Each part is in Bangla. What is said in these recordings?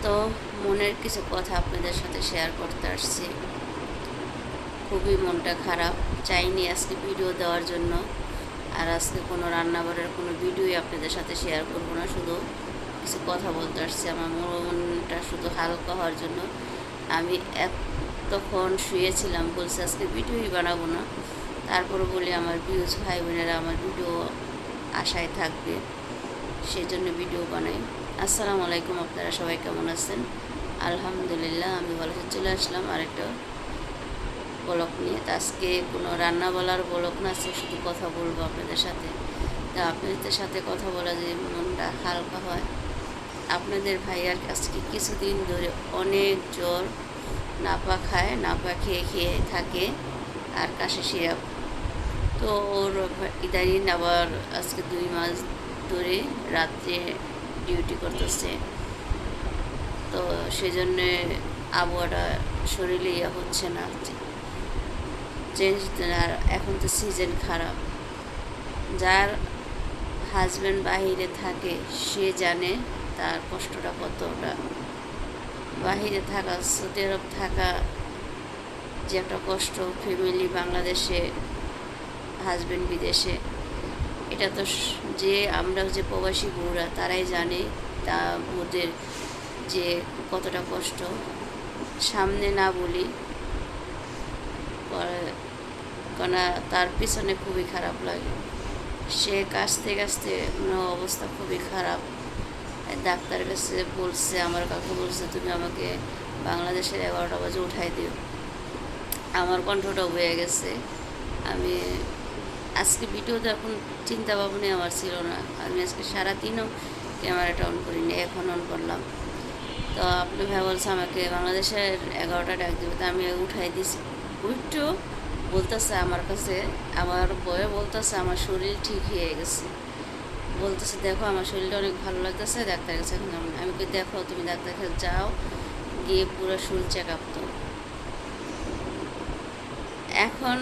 তো মনের কিছু কথা আপনাদের সাথে শেয়ার করতে আসছি। খুবই মনটা খারাপ, চাইনি আজকে ভিডিও দেওয়ার জন্য। আর আজকে কোনো রান্নাবাড়ার কোনো ভিডিওই আপনাদের সাথে শেয়ার করব না, শুধু কিছু কথা বলতে আসছি আমার মনটা শুধু হালকা হওয়ার জন্য। আমি তখন শুয়েছিলাম, বলছি আজকে ভিডিওই বানাবো না, তারপরে বলি আমার ভিউজ ভাই বোনেরা আমার ভিডিও আশায় থাকবে, সেই জন্য ভিডিও বানাই। আসসালামু আলাইকুম, আপনারা সবাই কেমন আছেন? আলহামদুলিল্লাহ আমি ভালো চলে আসলাম আরেকটা ব্লগ নিয়ে। তো আজকে কোনো রান্না বলার ব্লগ না, আজকে শুধু কথা বলবো আপনাদের সাথে। তা আপনাদের সাথে কথা বলা যে মনটা হালকা হয়। আপনাদের ভাইয়ার আজকে কিছুদিন ধরে অনেক জ্বর, নাপা খায়, নাপা খেয়ে খেয়ে থাকে আর কাশি সিরাপ। তো ওর ইদানিং আবার আজকে 2 মাস ধরে রাত্রে ডিউটি করতেছে, তো সেজন্যে আবহাওয়াটা শরীরে হচ্ছে না, চেঞ্জ। আর এখন তো সিজন খারাপ, যার হাজব্যান্ড বাহিরে থাকে সে জানে তার কষ্টটা কতটা। বাহিরে থাকা, সৌদি আরব থাকা যে একটা কষ্ট, ফ্যামিলি বাংলাদেশে, হাজব্যান্ড বিদেশে, এটা তো যে আমরা যে প্রবাসী বউরা তারাই জানে তা ওদের যে কতটা কষ্ট। সামনে না বলি, কেন তার পিছনে খুবই খারাপ লাগে। সে কাশতে কাশতে অবস্থা খুবই খারাপ। ডাক্তারের কাছে বলছে, আমার কাকু বলছে তুমি আমাকে বাংলাদেশের 11টা বাজে উঠাই দিও। আমার কণ্ঠটাও হয়ে গেছে। আমি আজকে ভিডিওতে এখন চিন্তা ভাবনাই আমার ছিল না, আমি আজকে সারাদিনও ক্যামেরাটা অন করিনি, এখন অন করলাম। তো আপনি ভাই বলছে আমাকে বাংলাদেশের 11টা ডাক দেবে, তো আমি উঠাই দিছি। উঠটো বলতেছে আমার কাছে, আমার বয়ে বলতেছে আমার শরীর ঠিক হয়ে গেছে, বলতেছে দেখো আমার শরীরটা অনেক ভালো লাগতেছে, ডাক্তার কাছে এখন যাবো না। আমি কই দেখো তুমি ডাক্তার কাছে যাও, গিয়ে পুরো শরীর চেক আপ। তো এখন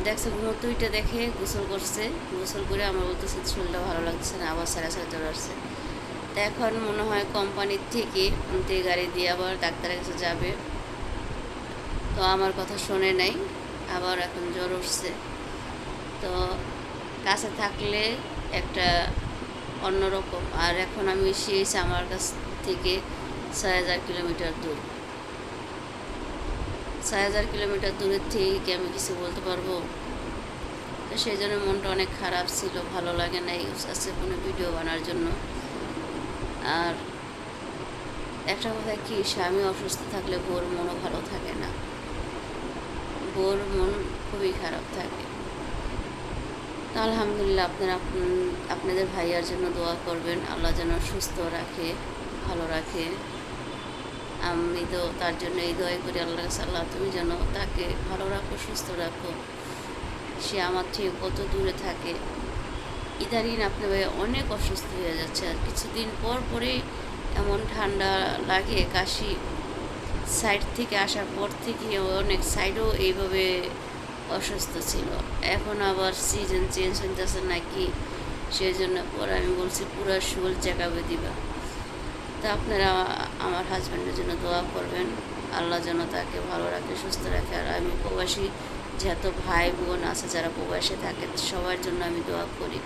দেখছে ঘুমোতুইটা দেখে গোসল করছে, গোসল করে আমার বলতেছে শরীরটা ভালো লাগছে না, আবার সারা সারা জ্বর আসছে। তো এখন মনে হয় কোম্পানির থেকে গাড়ি দিয়ে আবার ডাক্তারের কাছে যাবে। তো আমার কথা শোনে নাই, আবার এখন জ্বর উঠছে। তো কাছে থাকলে একটা অন্যরকম, আর এখন আমি এসেছি আমার কাছ থেকে 6000 কিলোমিটার দূর। 6000 কিলোমিটার দূরের থেকে আমি কিছু বলতে পারবো? তো সেই জন্য মনটা অনেক খারাপ ছিল, ভালো লাগে না এই আজকে কোনো ভিডিও বানার জন্য। আর একটা কথা কি, স্বামী অসুস্থ থাকলে বোর মনও ভালো থাকে না, বোর মন খুবই খারাপ থাকে। তো আলহামদুলিল্লাহ আপনারা আপনাদের ভাইয়ার জন্য দোয়া করবেন, আল্লাহ যেন সুস্থ রাখে, ভালো রাখে। আমি তো তার জন্য এই দোয়াই করি আল্লাহ কাছে, আল্লাহ তুমি যেন তাকে ভালো রাখো, সুস্থ রাখো। সে আমার থেকে কত দূরে থাকে। ইদানিং আপনার ভাই অনেক অসুস্থ হয়ে যাচ্ছে, আর কিছুদিন পর পরেই এমন ঠান্ডা লাগে, কাশি। সাইড থেকে আসার পর থেকে অনেক সাইডও এইভাবে অসুস্থ ছিল। এখন আবার সিজন চেঞ্জ হইতেছে নাকি, সেই জন্য পরে আমি বলছি পুরো শরীর চেক আপে দিবা। তা আপনারা আমার হাজব্যান্ডের জন্য দোয়া করবেন, আল্লাহ যেন তাকে ভালো রাখে, সুস্থ রাখে। আর আমি প্রবাসী যত ভাই বোন আছে যারা প্রবাসে থাকে সবার জন্য আমি দোয়া করি।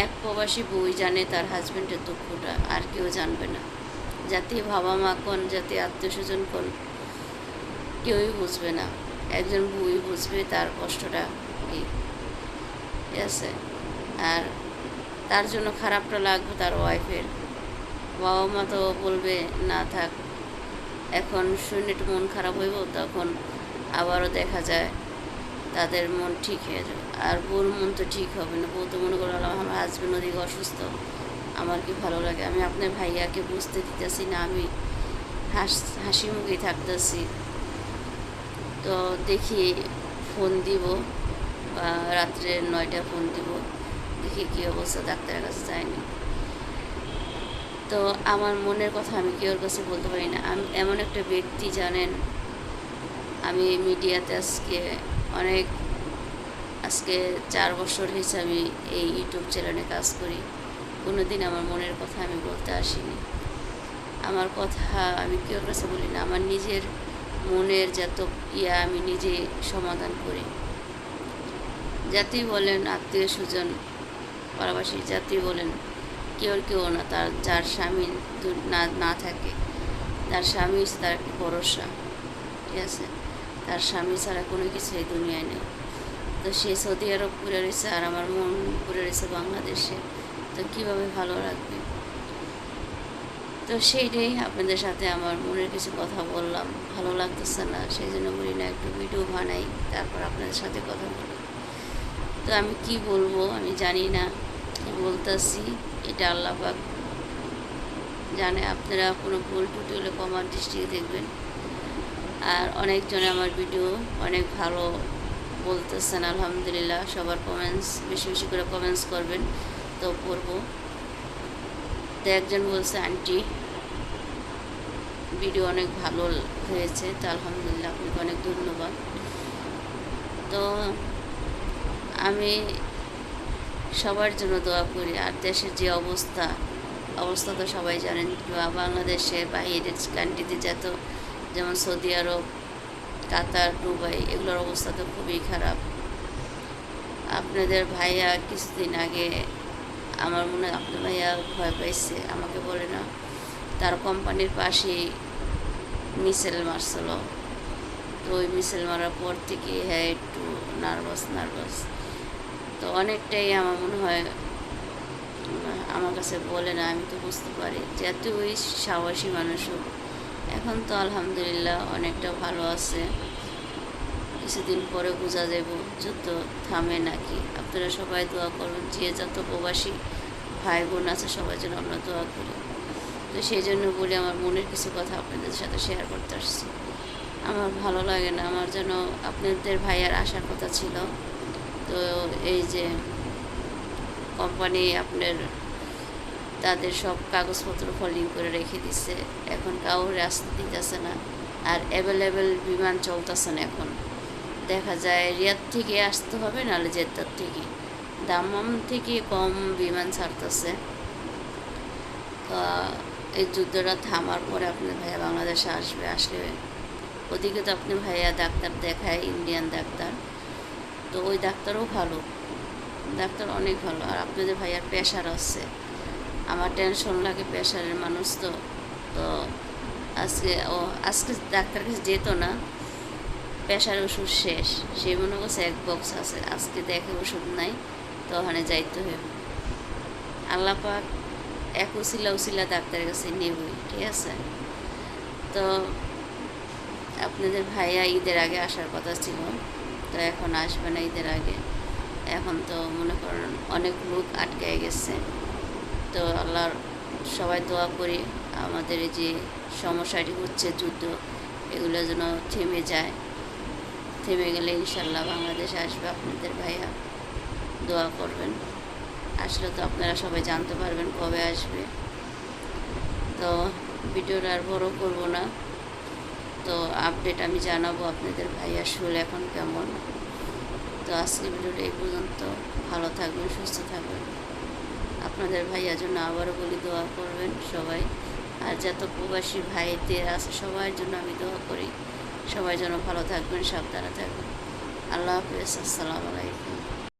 এক প্রবাসী বই জানে তার হাজব্যান্ডের দুঃখটা, আর কেউ জানবে না। যাতে বাবা মা কোন, যাতে আত্মীয় স্বজন কোন, কেউই বুঝবে না। একজন বই বুঝবে তার কষ্টটা কি, ঠিক আছে? আর তার জন্য খারাপটা লাগবে তার ওয়াইফের। বাবা মা তো বলবে না থাক, এখন শুনে একটু মন খারাপ হইব, তখন আবারও দেখা যায় তাদের মন ঠিক হয়ে যাবে। আর বোর মন তো ঠিক হবে না, বউ তো মনে করো আমার হাজব্যান্ড ওদিকে অসুস্থ, আমার কি ভালো লাগে? আমি আপনার ভাইয়াকে বুঝতে দিতেছি না, আমি হাসি মুখেই থাকতেছি। তো দেখি ফোন দিব, বা রাত্রে 9টায় ফোন দিব, দেখি কী অবস্থা, ডাক্তারের কাছে যায়নি। তো আমার মনের কথা আমি কেউর কাছে বলতে পারি না। আমি এমন একটা ব্যক্তি জানেন, আমি মিডিয়াতে আজকে 4 বছর হয়েছে আমি এই ইউটিউব চ্যানেলে কাজ করি। কোনো দিন আমার মনের কথা আমি বলতে আসিনি। আমার কথা আমি কেউ কাছে বলি না, আমার নিজের মনের যত আমি নিজে সমাধান করি। যাতেই বলেন আত্মীয় স্বজন পাড়াবাসী, যাতেই বলেন কেউ না, তার যার স্বামী না না থাকে, তার স্বামী হচ্ছে তার একটা ভরসা, ঠিক আছে? তার স্বামী ছাড়া কোনো কিছু এই দুনিয়ায় নেই। তো সে সৌদি আরব পড়ে রয়েছে আর আমার মন পড়ে রয়েছে বাংলাদেশে, তো কীভাবে ভালো রাখবে? তো সেইটাই আপনাদের সাথে আমার মনের কিছু কথা বললাম। ভালো লাগতেছে না, সেই জন্য বলি না একটু ভিডিও বানাই, তারপর আপনাদের সাথে কথা বলি। তো আমি কি বলবো আমি জানি না, কি বলতেছি এটা আল্লাহ পাক জানে। আপনারা কোনো ভুল টুটি হলে কমার দৃষ্টিতে দেখবেন। আর অনেকজনে আমার ভিডিও অনেক ভালো বলতেছেন, আলহামদুলিল্লাহ। সবার কমেন্টস বেশি বেশি করে কমেন্টস করবেন, তো পড়বো। তো একজন বলছে আন্টি ভিডিও অনেক ভালো হয়েছে, তো আলহামদুলিল্লাহ, আপনাকে অনেক ধন্যবাদ। তো আমি সবার জন্য দোয়া করি। আর দেশের যে অবস্থা তো সবাই জানেন, বাংলাদেশে বাইরের কান্ট্রিতে যেমন সৌদি আরব, কাতার, দুবাই, এগুলোর অবস্থা তো খুবই খারাপ। আপনাদের ভাইয়া কিছুদিন আগে আমার মনে হয় আপনার ভাইয়া ভয় পাইছে, আমাকে বলে না, তার কোম্পানির পাশেই মিছিল মারছিল। তো ওই মিছিল মারার পর থেকে হ্যাঁ একটু নার্ভাস। তো অনেকটাই আমার মনে হয়, আমার কাছে বলে না, আমি তো বুঝতে পারি যে এত ওই সাহসী মানুষও এখন তো আলহামদুলিল্লাহ অনেকটা ভালো আছে। কিছুদিন পরে বোঝা যাব যুদ্ধ থামে নাকি। আপনারা সবাই দোয়া করবেন, যে যত প্রবাসী ভাই বোন আছে সবাই যেন আমরা দোয়া করি। তো সেই জন্য বলি আমার মনের কিছু কথা আপনাদের সাথে শেয়ার করতে আসছি। আমার ভালো লাগে না, আমার যেন আপনাদের ভাইয়ার আসার কথা ছিল। তো এই যে কোম্পানি আপনার তাদের সব কাগজপত্র ফলিং করে রেখে দিচ্ছে, এখন কাউরে আসতে দিতেছে না। আর অ্যাভেলেবেল বিমান চলতেছে না এখন। দেখা যায় রিয়াদ থেকে আসতে হবে, নাহলে জেদ্দার থেকে, দাম্মাম থেকে কম বিমান ছাড়তেছে। তো এই যুদ্ধটা থামার পরে আপনার ভাইয়া বাংলাদেশে আসলে ওদিকে তো আপনি ভাইয়া ডাক্তার দেখায়, ইন্ডিয়ান ডাক্তার। তো ওই ডাক্তারও ভালো, ডাক্তার অনেক ভালো। আর আপনাদের ভাইয়ার প্রেশার আছে, আমার টেনশন লাগে, প্রেশারের মানুষ তো। তো আজকে ডাক্তার কাছে যেত না, প্রেশারের ওষুধ শেষ, সেই মনে করছে এক বক্স আছে, আজকে দেখে ওষুধ নাই, তো ওখানে যাইতে হবে। আল্লাহ পাক এক উসিলা ডাক্তারের কাছে নেবই, ঠিক আছে? তো আপনাদের ভাইয়া ঈদের আগে আসার কথা ছিল, তো এখন আসবে না ঈদের আগে। এখন তো মনে করেন অনেক লোক আটকে গেছে। তো আল্লাহর সবাই দোয়া করি আমাদের এই যে সমস্যাটি হচ্ছে যুদ্ধ, এগুলো যেন থেমে যায়। থেমে গেলে ইনশাল্লাহ বাংলাদেশে আসবে আপনাদের ভাইয়া, দোয়া করবেন। আসলে তো আপনারা সবাই জানতে পারবেন কবে আসবে। তো ভিডিওটা আর বড় করবো না, তো আপডেট আমি জানাবো আপনাদের ভাইয়া শরীর এখন কেমন। তো আজকে ভিডিওটা এই পর্যন্ত। ভালো থাকবেন, সুস্থ থাকবেন। আপনাদের ভাইয়ার জন্য আবারও বলি দোয়া করবেন সবাই। আর যত প্রবাসী ভাইদের আছে সবার জন্য আমি দোয়া করি, সবাই যেন ভালো থাকবেন, সাবধানে থাকবেন। আল্লাহ হাফেজ, আসসালামু আলাইকুম।